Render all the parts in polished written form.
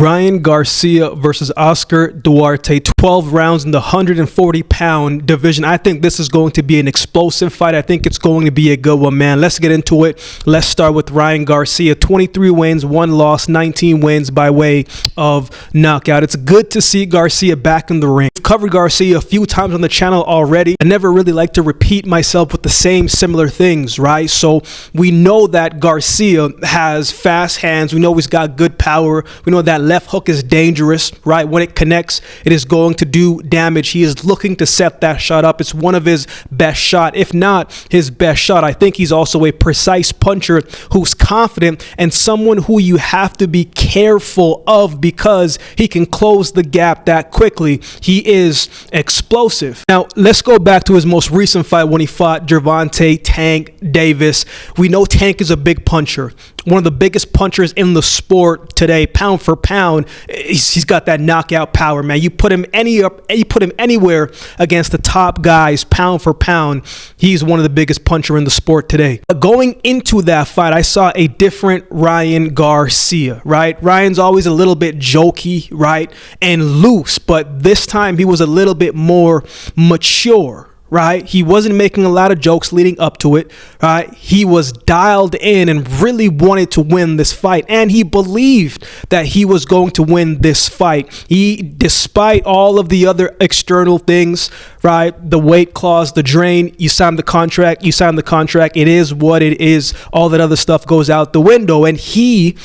Ryan Garcia versus Oscar Duarte, 12 rounds in the 140-pound division. I think this is going to be an explosive fight. I think it's going to be a good one, man. Let's get into it. Let's start with Ryan Garcia. 23 wins, 1 loss, 19 wins by way of knockout. It's good to see Garcia back in the ring. I've covered Garcia a few times on the channel already. I never really like to repeat myself with the same similar things, right? So we know that Garcia has fast hands. We know he's got good power. We know that left hook is dangerous, right? When it connects, it is going to do damage. He is looking to set that shot up. It's one of his best shot, if not his best shot. I think he's also a precise puncher who's confident and someone who you have to be careful of because he can close the gap that quickly. He is explosive. Now, let's go back to his most recent fight when he fought Gervonta Tank Davis. We know Tank is a big puncher, one of the biggest punchers in the sport today, pound for pound. He's got that knockout power, man. You put him anywhere against the top guys, pound for pound. He's one of the biggest puncher in the sport today. Going into that fight, I saw a different Ryan Garcia, right? Ryan's always a little bit jokey, right, and loose, but this time he was a little bit more mature, right? He wasn't making a lot of jokes leading up to it, right? He was dialed in and really wanted to win this fight, and he believed that he was going to win this fight. Despite all of the other external things, right? The weight clause, the drain, you signed the contract, it is what it is. All that other stuff goes out the window, and he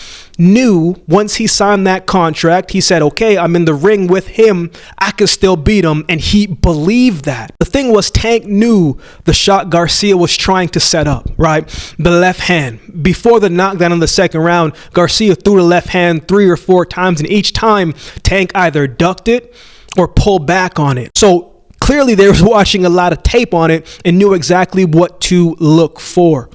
knew once he signed that contract, he said, okay, I'm in the ring with him, I can still beat him, and he believed that. The thing was, Tank knew the shot Garcia was trying to set up, right? The left hand. Before the knockdown in the second round, Garcia threw the left hand 3 or 4 times, and each time Tank either ducked it or pulled back on it. So clearly they was watching a lot of tape on it and knew exactly what to look for.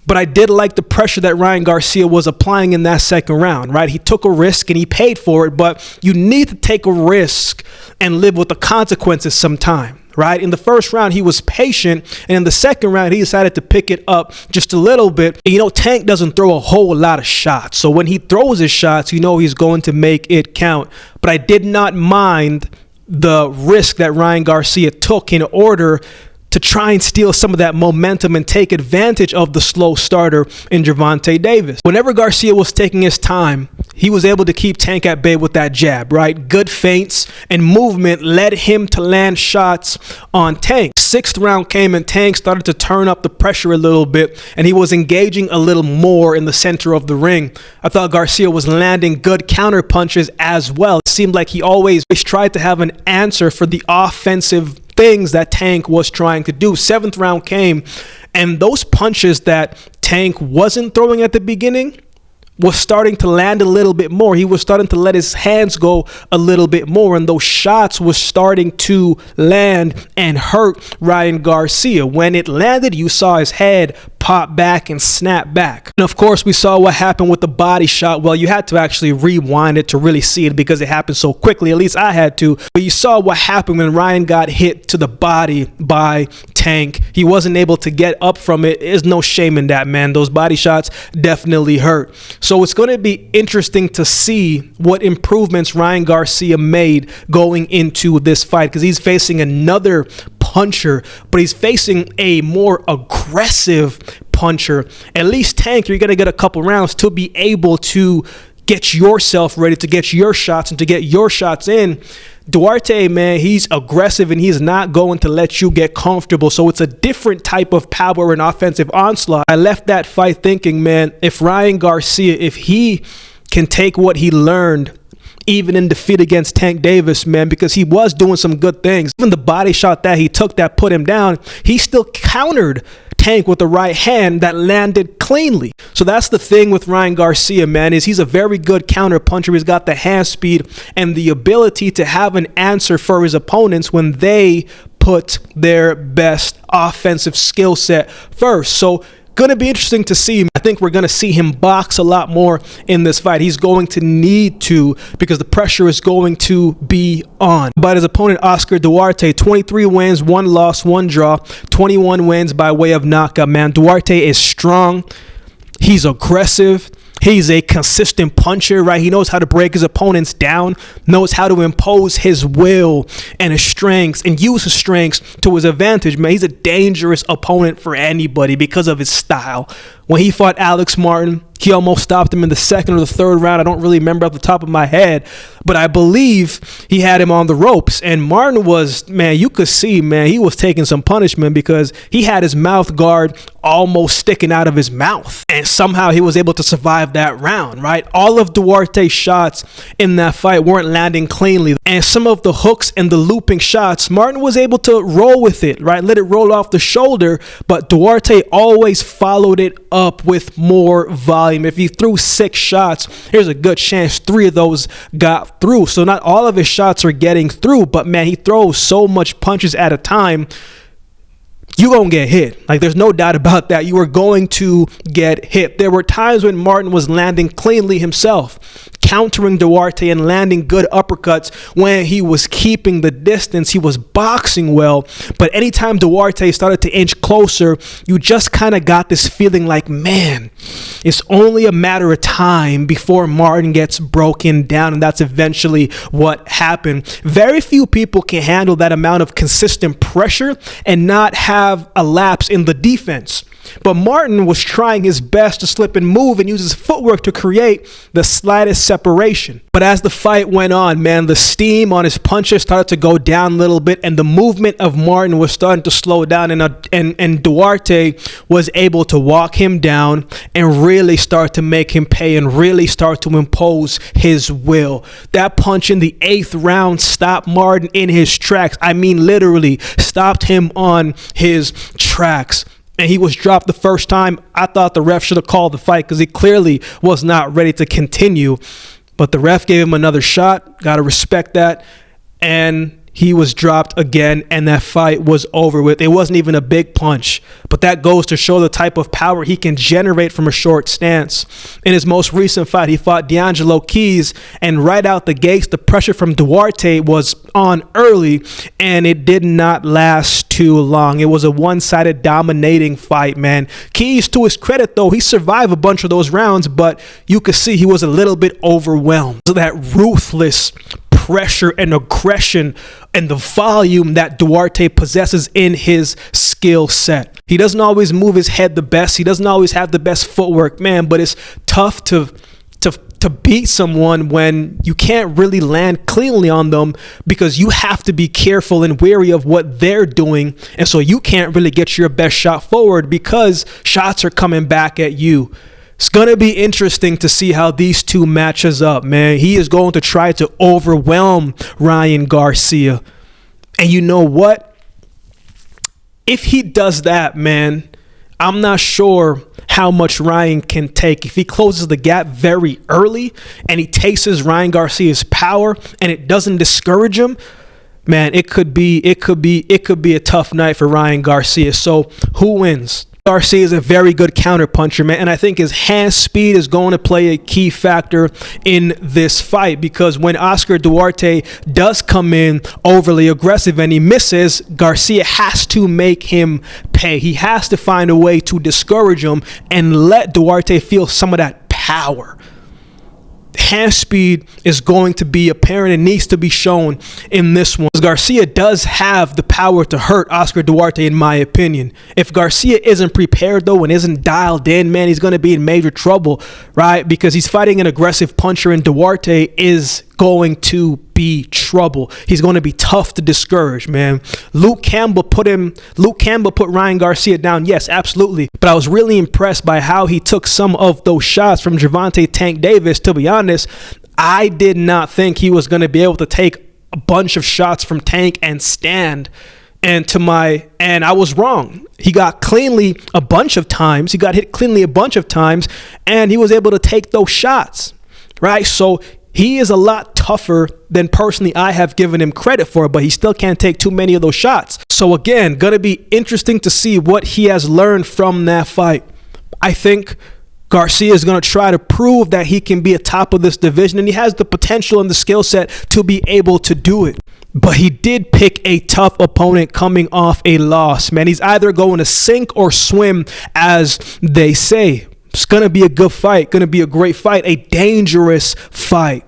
But I did like the pressure that Ryan Garcia was applying in that second round, right? He took a risk and he paid for it, but you need to take a risk and live with the consequences sometime, right? In the first round, he was patient, and in the second round, he decided to pick it up just a little bit. And, you know, Tank doesn't throw a whole lot of shots, so when he throws his shots, you know he's going to make it count. But I did not mind the risk that Ryan Garcia took in order to try and steal some of that momentum and take advantage of the slow starter in Gervonta Davis. Whenever Garcia was taking his time, he was able to keep Tank at bay with that jab, right? Good feints and movement led him to land shots on Tank. 6th round came and Tank started to turn up the pressure a little bit, and he was engaging a little more in the center of the ring. I thought Garcia was landing good counter punches as well. It seemed like he always tried to have an answer for the offensive things that Tank was trying to do. 7th round came, and those punches that Tank wasn't throwing at the beginning was starting to land a little bit more. He was starting to let his hands go a little bit more, and those shots was starting to land and hurt Ryan Garcia. When it landed, you saw his head pop back and snap back. And of course, we saw what happened with the body shot. Well, you had to actually rewind it to really see it because it happened so quickly. At least I had to. But you saw what happened when Ryan got hit to the body by Tank. He wasn't able to get up from it. There's no shame in that, man. Those body shots definitely hurt. So it's going to be interesting to see what improvements Ryan Garcia made going into this fight, because he's facing another puncher, but he's facing a more aggressive puncher. At least Tank, you're going to get a couple rounds to be able to get yourself ready, to get your shots and to get your shots in. Duarte, man, he's aggressive and he's not going to let you get comfortable. So it's a different type of power and offensive onslaught. I left that fight thinking, man, if Ryan Garcia, if he can take what he learned even in defeat against Tank Davis, man, because he was doing some good things. Even the body shot that he took that put him down, he still countered Tank with the right hand that landed cleanly. So that's the thing with Ryan Garcia, man, is he's a very good counter puncher. He's got the hand speed and the ability to have an answer for his opponents when they put their best offensive skill set first. So going to be interesting to see. I think we're going to see him box a lot more in this fight. He's going to need to, because the pressure is going to be on. But his opponent, Oscar Duarte, 23 wins, 1 loss, 1 draw, 21 wins by way of knockout, man. Duarte is strong. He's aggressive. He's a consistent puncher, right? He knows how to break his opponents down, knows how to impose his will and his strengths and use his strengths to his advantage, man. He's a dangerous opponent for anybody because of his style. When he fought Alex Martin, he almost stopped him in the second or the third round. I don't really remember off the top of my head, but I believe he had him on the ropes. And Martin was, man, you could see, man, he was taking some punishment because he had his mouth guard almost sticking out of his mouth. And somehow he was able to survive that round, right? All of Duarte's shots in that fight weren't landing cleanly. And some of the hooks and the looping shots, Martin was able to roll with it, right? Let it roll off the shoulder. But Duarte always followed it up with more volume. If he threw 6 shots, there's a good chance 3 of those got through. So not all of his shots are getting through, but man, he throws so much punches at a time. You're going to get hit. Like, there's no doubt about that. You are going to get hit. There were times when Martin was landing cleanly himself, countering Duarte and landing good uppercuts when he was keeping the distance. He was boxing well. But anytime Duarte started to inch closer, you just kind of got this feeling like, man, it's only a matter of time before Martin gets broken down. And that's eventually what happened. Very few people can handle that amount of consistent pressure and not have a lapse in the defense. But Martin was trying his best to slip and move and use his footwork to create the slightest separation. But as the fight went on, man, the steam on his punches started to go down a little bit, and the movement of Martin was starting to slow down, and Duarte was able to walk him down and really start to make him pay and really start to impose his will. That punch in the 8th round stopped Martin in his tracks. I mean, literally stopped him on his tracks. And he was dropped the first time. I thought the ref should have called the fight because he clearly was not ready to continue. But the ref gave him another shot. Got to respect that. And he was dropped again, and that fight was over with. It wasn't even a big punch, but that goes to show the type of power he can generate from a short stance. In his most recent fight, he fought D'Angelo Keys, and right out the gates, the pressure from Duarte was on early, and it did not last too long. It was a one-sided dominating fight, man. Keys, to his credit, though, he survived a bunch of those rounds, but you could see he was a little bit overwhelmed. So that ruthless pressure and aggression and the volume that Duarte possesses in his skill set. He doesn't always move his head the best. He doesn't always have the best footwork, man, but it's tough to beat someone when you can't really land cleanly on them because you have to be careful and wary of what they're doing. And so you can't really get your best shot forward because shots are coming back at you. It's going to be interesting to see how these two matches up, man. He is going to try to overwhelm Ryan Garcia. And you know what? If he does that, man, I'm not sure how much Ryan can take. If he closes the gap very early and he tastes Ryan Garcia's power and it doesn't discourage him, man, it could be a tough night for Ryan Garcia. So who wins? Garcia is a very good counterpuncher, man, and I think his hand speed is going to play a key factor in this fight because when Oscar Duarte does come in overly aggressive and he misses, Garcia has to make him pay. He has to find a way to discourage him and let Duarte feel some of that power. Hand speed is going to be apparent and needs to be shown in this one. Garcia does have the power to hurt Oscar Duarte, in my opinion. If Garcia isn't prepared, though, and isn't dialed in, man, he's going to be in major trouble, right? Because he's fighting an aggressive puncher, and Duarte is going to be trouble. He's going to be tough to discourage, man. Luke Campbell put Ryan Garcia down. Yes, absolutely. But I was really impressed by how he took some of those shots from Gervonta Tank Davis. To be honest, I did not think he was going to be able to take a bunch of shots from Tank and stand. And I was wrong. He got cleanly a bunch of times. He got hit cleanly a bunch of times, and he was able to take those shots, right? So he is a lot tougher than personally I have given him credit for, but he still can't take too many of those shots. So again, going to be interesting to see what he has learned from that fight. I think Garcia is going to try to prove that he can be a top of this division, and he has the potential and the skill set to be able to do it. But he did pick a tough opponent coming off a loss, man. He's either going to sink or swim, as they say. It's going to be a good fight, going to be a great fight, a dangerous fight.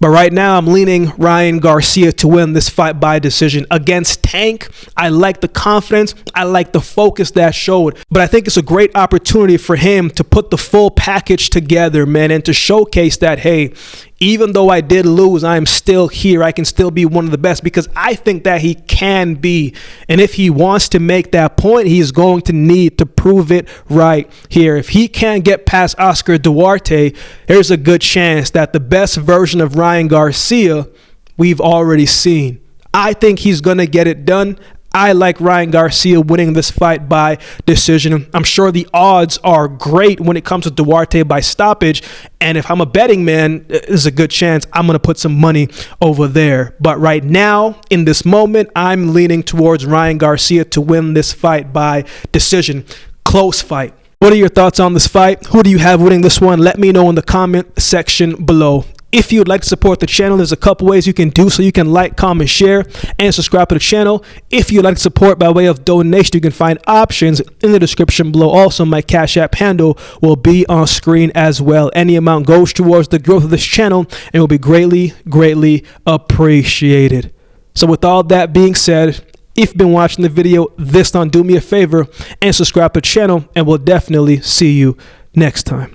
But right now, I'm leaning Ryan Garcia to win this fight by decision. Against Tank, I like the confidence. I like the focus that showed. But I think it's a great opportunity for him to put the full package together, man, and to showcase that, hey, even though I did lose, I am still here. I can still be one of the best, because I think that he can be. And if he wants to make that point, he's going to need to prove it right here. If he can't get past Oscar Duarte, there's a good chance that the best version of Ryan Garcia we've already seen. I think he's going to get it done. I like Ryan Garcia winning this fight by decision. I'm sure the odds are great when it comes to Duarte by stoppage. And if I'm a betting man, there's a good chance I'm going to put some money over there. But right now, in this moment, I'm leaning towards Ryan Garcia to win this fight by decision. Close fight. What are your thoughts on this fight? Who do you have winning this one? Let me know in the comment section below. If you'd like to support the channel, there's a couple ways you can do so. You can like, comment, share, and subscribe to the channel. If you'd like to support by way of donation, you can find options in the description below. Also, my Cash App handle will be on screen as well. Any amount goes towards the growth of this channel and will be greatly, greatly appreciated. So with all that being said, if you've been watching the video this time, do me a favor and subscribe to the channel, and we'll definitely see you next time.